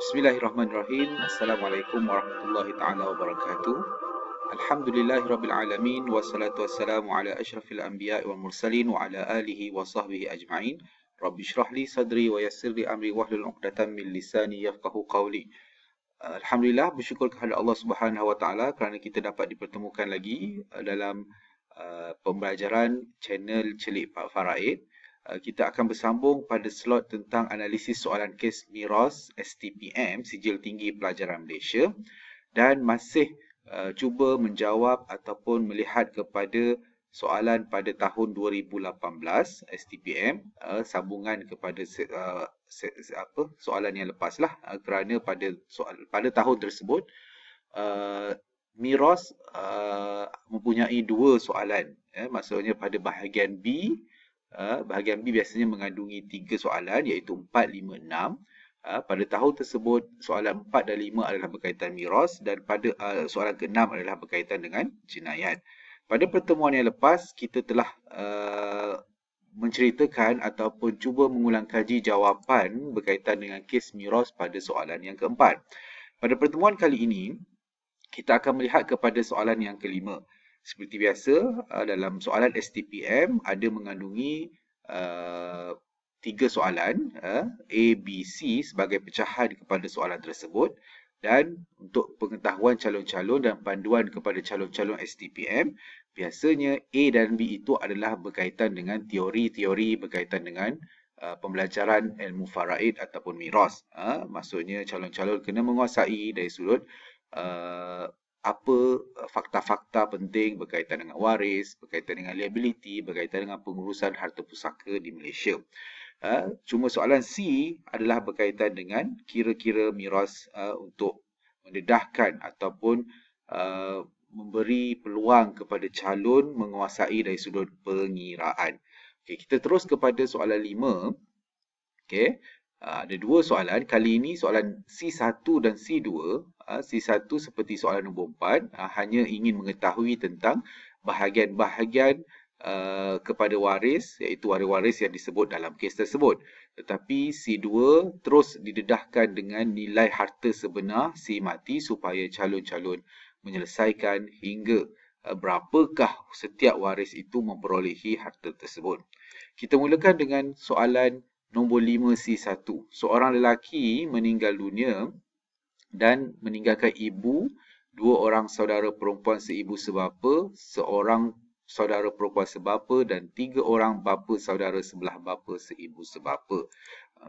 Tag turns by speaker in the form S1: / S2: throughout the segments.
S1: Bismillahirrahmanirrahim. Assalamualaikum warahmatullahi taala wabarakatuh. Alhamdulillahirabbil alamin wassalatu wassalamu ala asyrafil anbiya'i wal mursalin wa ala alihi wa sahbihi ajma'in. Rabbi shrah li sadri wa yassir li amri wahlul 'uqdatam min lisani yafqahu qawli. Alhamdulillah, bersyukur kepada Allah Subhanahu wa taala kerana kita dapat dipertemukan lagi dalam pembelajaran channel Celik Pak Faraid. Kita akan bersambung pada slot tentang analisis soalan kes miras STPM, Sijil Tinggi Pelajaran Malaysia, dan masih cuba menjawab ataupun melihat kepada soalan pada tahun 2018 STPM, sambungan kepada soalan yang lepas lah, kerana pada tahun tersebut miras mempunyai dua soalan, maksudnya pada bahagian B. Bahagian B biasanya mengandungi 3 soalan iaitu 4, 5, 6. Pada tahun tersebut soalan 4 dan 5 adalah berkaitan miras dan pada soalan ke-6 adalah berkaitan dengan jenayat. Pada pertemuan yang lepas kita telah menceritakan ataupun cuba mengulang kaji jawapan berkaitan dengan kes miras pada soalan yang keempat. Pada pertemuan kali ini kita akan melihat kepada soalan yang kelima. Seperti biasa, dalam soalan STPM ada mengandungi 3 soalan, A, B, C sebagai pecahan kepada soalan tersebut. Dan untuk pengetahuan calon-calon dan panduan kepada calon-calon STPM, biasanya A dan B itu adalah berkaitan dengan teori-teori berkaitan dengan pembelajaran ilmu faraid ataupun miras. Maksudnya calon-calon kena menguasai dari sudut apa fakta-fakta penting berkaitan dengan waris, berkaitan dengan liability, berkaitan dengan pengurusan harta pusaka di Malaysia. Cuma soalan C adalah berkaitan dengan kira-kira miras untuk mendedahkan ataupun memberi peluang kepada calon menguasai dari sudut pengiraan. Okay, kita terus kepada soalan 5. Okay. Ada dua soalan. Kali ini soalan C1 dan C2. C1 seperti soalan nombor 4. Hanya ingin mengetahui tentang bahagian-bahagian kepada waris, iaitu waris-waris yang disebut dalam kes tersebut. Tetapi C2 terus didedahkan dengan nilai harta sebenar si mati supaya calon-calon menyelesaikan hingga berapakah setiap waris itu memperolehi harta tersebut. Kita mulakan dengan soalan nombor 5C1. Seorang lelaki meninggal dunia dan meninggalkan ibu, 2 orang saudara perempuan seibu sebapa, seorang saudara perempuan sebapa dan 3 orang bapa saudara sebelah bapa seibu sebapa.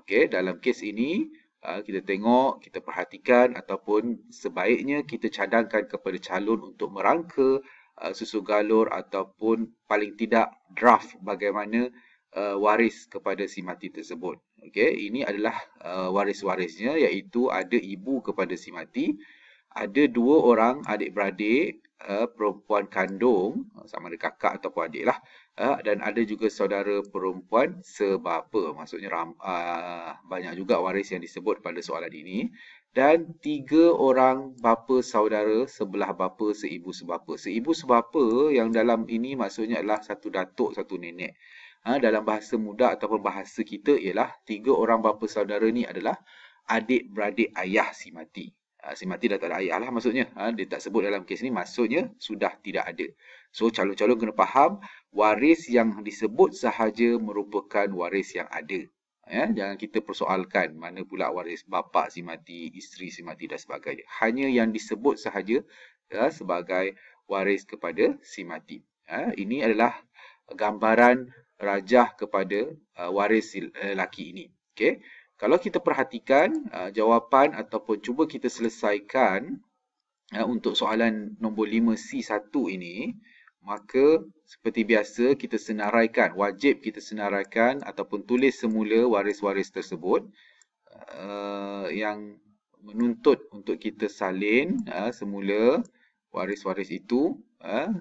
S1: Okey, dalam kes ini kita tengok, kita perhatikan ataupun sebaiknya kita cadangkan kepada calon untuk merangka susu galur ataupun paling tidak draft bagaimana waris kepada si mati tersebut. Okey, ini adalah waris-warisnya, iaitu ada ibu kepada si mati, ada 2 orang adik-beradik perempuan kandung, sama ada kakak ataupun adik lah, dan ada juga saudara perempuan sebapa. Maksudnya banyak juga waris yang disebut pada soalan ini. Dan 3 orang bapa saudara sebelah bapa seibu sebapa. Seibu sebapa yang dalam ini maksudnya adalah satu datuk, satu nenek. Dalam bahasa muda ataupun bahasa kita ialah 3 orang bapa saudara ni adalah adik-beradik ayah si mati. Si mati dah tak ada ayah lah maksudnya. Dia tak sebut dalam kes ni, maksudnya sudah tidak ada. So calon-calon kena faham waris yang disebut sahaja merupakan waris yang ada. Jangan kita persoalkan mana pula waris bapa si mati, isteri si mati dan sebagainya. Hanya yang disebut sahaja sebagai waris kepada si mati. Ini adalah gambaran rajah kepada waris lelaki ini. Okey. Kalau kita perhatikan jawapan ataupun cuba kita selesaikan untuk soalan nombor 5C1 ini, maka seperti biasa kita senaraikan, wajib kita senaraikan ataupun tulis semula waris-waris tersebut yang menuntut untuk kita salin semula waris-waris itu,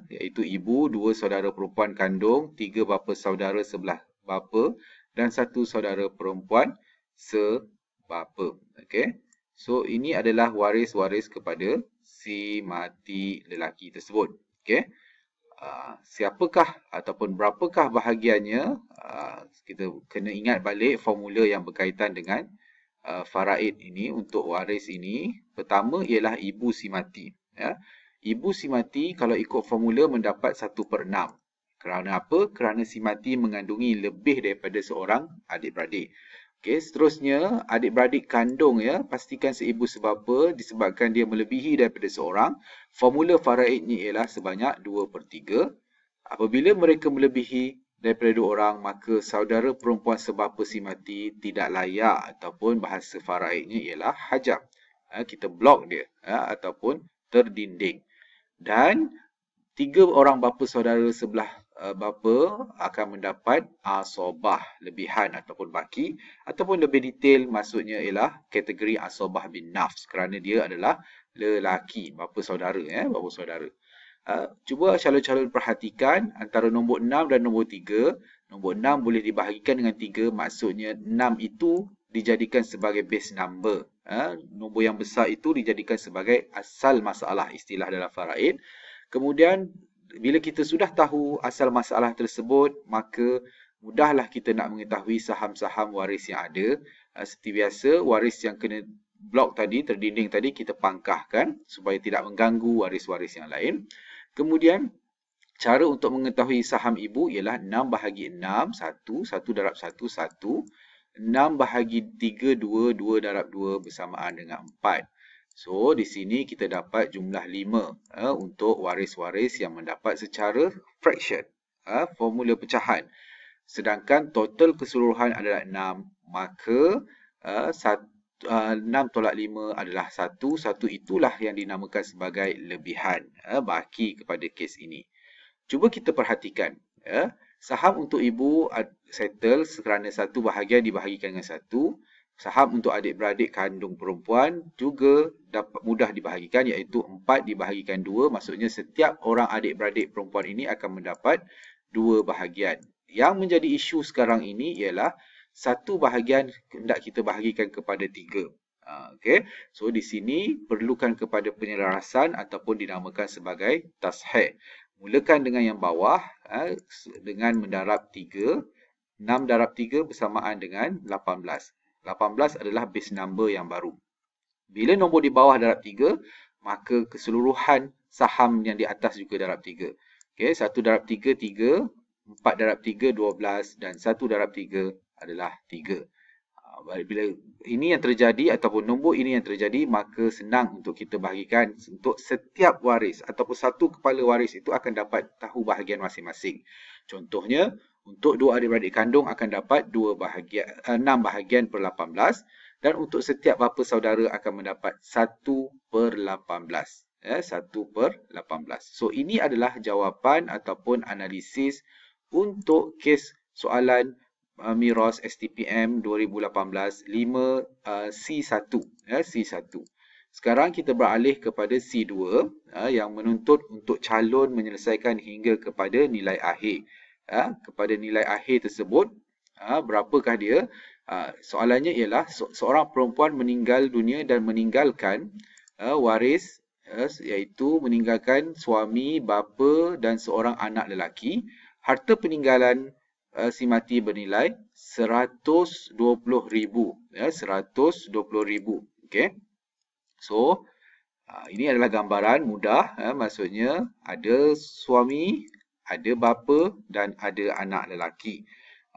S1: iaitu ibu, 2 saudara perempuan kandung, 3 bapa saudara sebelah bapa dan 1 saudara perempuan sebapa. Okey. So ini adalah waris-waris kepada si mati lelaki tersebut. Okey. Siapakah ataupun berapakah bahagiannya? Kita kena ingat balik formula yang berkaitan dengan faraid ini, untuk waris ini, pertama ialah ibu si mati. Ya. Ibu si mati kalau ikut formula mendapat 1/6. Kerana apa? Kerana si mati mengandungi lebih daripada seorang adik-beradik. Okey, seterusnya adik-beradik kandung, ya, pastikan seibu sebapa disebabkan dia melebihi daripada seorang. Formula faraidnya ialah sebanyak 2/3. Apabila mereka melebihi daripada 2 orang, maka saudara perempuan sebapa si mati tidak layak, ataupun bahasa faraidnya ialah hajab. Kita blok dia, ataupun terdinding. Dan 3 orang bapa saudara sebelah bapa akan mendapat asobah lebihan ataupun baki, ataupun lebih detail maksudnya ialah kategori asobah bin nafs, kerana dia adalah lelaki, bapa saudara, bapa saudara. Cuba calon-calon perhatikan antara nombor 6 dan nombor 3. Nombor 6 boleh dibahagikan dengan 3, maksudnya 6 itu dijadikan sebagai base number. Nombor yang besar itu dijadikan sebagai asal masalah, istilah dalam faraid. Kemudian bila kita sudah tahu asal masalah tersebut, maka mudahlah kita nak mengetahui saham-saham waris yang ada. Seperti biasa, waris yang kena blok tadi, terdinding tadi, kita pangkahkan supaya tidak mengganggu waris-waris yang lain. Kemudian, cara untuk mengetahui saham ibu ialah 6 bahagi 6, 1, 1 darab 1, 1. 6 bahagi 3, 2, 2 darab 2 bersamaan dengan 4. So, di sini kita dapat jumlah 5 untuk waris-waris yang mendapat secara fraction, formula pecahan. Sedangkan total keseluruhan adalah 6, maka 6 tolak 5 adalah 1. 1 itulah yang dinamakan sebagai lebihan baki kepada kes ini. Cuba kita perhatikan. Saham untuk ibu settle kerana 1 bahagian dibahagikan dengan 1. Saham untuk adik-beradik kandung perempuan juga dapat mudah dibahagikan, iaitu 4 dibahagikan 2. Maksudnya setiap orang adik-beradik perempuan ini akan mendapat 2 bahagian. Yang menjadi isu sekarang ini ialah 1 bahagian hendak kita bahagikan kepada 3. Okay. So, di sini perlukan kepada penyelarasan ataupun dinamakan sebagai tasheh. Mulakan dengan yang bawah dengan mendarab 3. 6 darab 3 bersamaan dengan 18. 18 adalah base number yang baru. Bila nombor di bawah darab 3, maka keseluruhan saham yang di atas juga darab 3. Okay, 1 darab 3, 3. 4 darab 3, 12. Dan 1 darab 3 adalah 3. Bila ini yang terjadi ataupun nombor ini yang terjadi, maka senang untuk kita bahagikan untuk setiap waris ataupun satu kepala waris itu akan dapat tahu bahagian masing-masing. Contohnya, untuk 2 adik-beradik kandung akan dapat 6 bahagian per 18, dan untuk setiap bapa saudara akan mendapat 1/18. 1/18. So, ini adalah jawapan ataupun analisis untuk kes soalan miras STPM 2018 5 C1. C1. Sekarang kita beralih kepada C2 yang menuntut untuk calon menyelesaikan hingga kepada nilai akhir. Kepada nilai akhir tersebut, berapakah dia? Soalannya ialah seorang perempuan meninggal dunia dan meninggalkan waris, iaitu meninggalkan suami, bapa dan seorang anak lelaki. Harta peninggalan si mati bernilai 120,000. 120,000. Okay. So, ini adalah gambaran mudah. Maksudnya ada suami, ada bapa dan ada anak lelaki.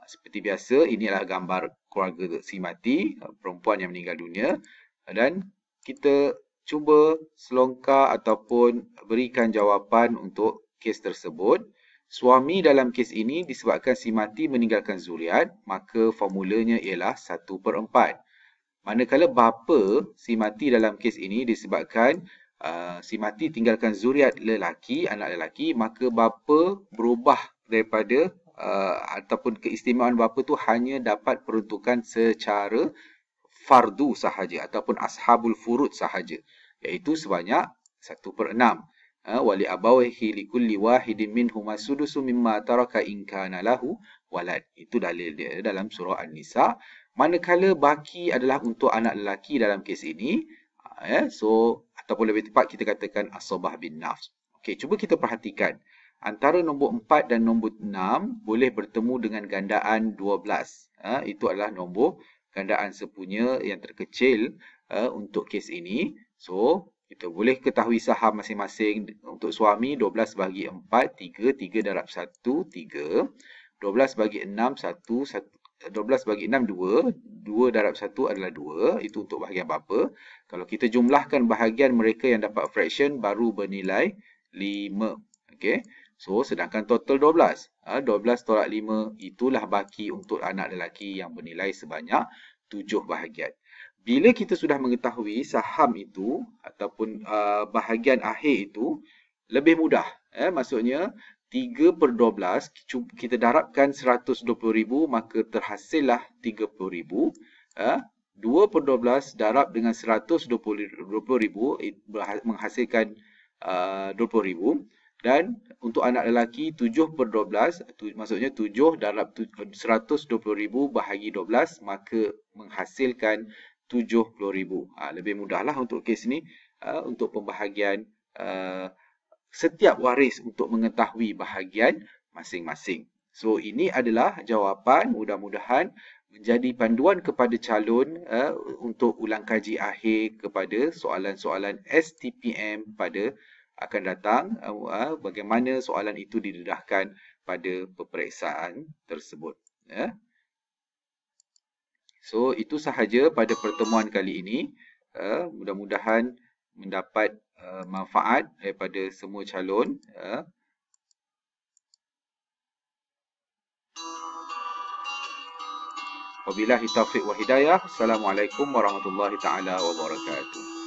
S1: Seperti biasa, ini adalah gambar keluarga si mati, perempuan yang meninggal dunia. Dan kita cuba selongkar ataupun berikan jawapan untuk kes tersebut. Suami dalam kes ini disebabkan si mati meninggalkan zuriat, maka formulanya ialah 1/4. Manakala bapa si mati dalam kes ini disebabkan si mati tinggalkan zuriat lelaki, anak lelaki, maka bapa berubah daripada ataupun keistimewaan bapa tu hanya dapat peruntukan secara fardu sahaja ataupun ashabul furud sahaja, iaitu sebanyak 1/6. Wali abawaihi likulli wahidin minhuma sudusu mimma taraka in kana lahu walad. Itu dalil dia dalam surah An-Nisa. Manakala baki adalah untuk anak lelaki dalam kes ini, so ataupun lebih tepat kita katakan asobah bin nafs. Okey, cuba kita perhatikan. Antara nombor 4 dan nombor 6 boleh bertemu dengan gandaan 12. Itu adalah nombor gandaan sepunya yang terkecil untuk kes ini. So, kita boleh ketahui saham masing-masing. Untuk suami 12 bahagi 4, 3, 3 darab 1, 3. 12 bahagi 6, 1, 12 bahagi 6, 2. 2 darab 1 adalah 2. Itu untuk bahagian bapa. Kalau kita jumlahkan bahagian mereka yang dapat fraction baru bernilai 5. Okey. So, sedangkan total 12. 12 tolak 5 itulah baki untuk anak lelaki yang bernilai sebanyak 7 bahagian. Bila kita sudah mengetahui saham itu ataupun bahagian akhir itu, lebih mudah. Maksudnya 3/12 kita darabkan 120,000 maka terhasillah 30,000. 2/12 darab dengan 120,000 menghasilkan 20,000. Dan untuk anak lelaki 7/12 maksudnya 7 darab 120,000 bahagi 12 maka menghasilkan 70,000. Lebih mudahlah untuk kes ni untuk pembahagian setiap waris untuk mengetahui bahagian masing-masing. So ini adalah jawapan, mudah-mudahan menjadi panduan kepada calon untuk ulang kaji akhir kepada soalan-soalan STPM pada akan datang, bagaimana soalan itu didedahkan pada peperiksaan tersebut. So, itu sahaja pada pertemuan kali ini. Mudah-mudahan mendapat manfaat daripada semua calon. Wabillahi taufiq wa hidayah. Assalamualaikum warahmatullahi taala wabarakatuh.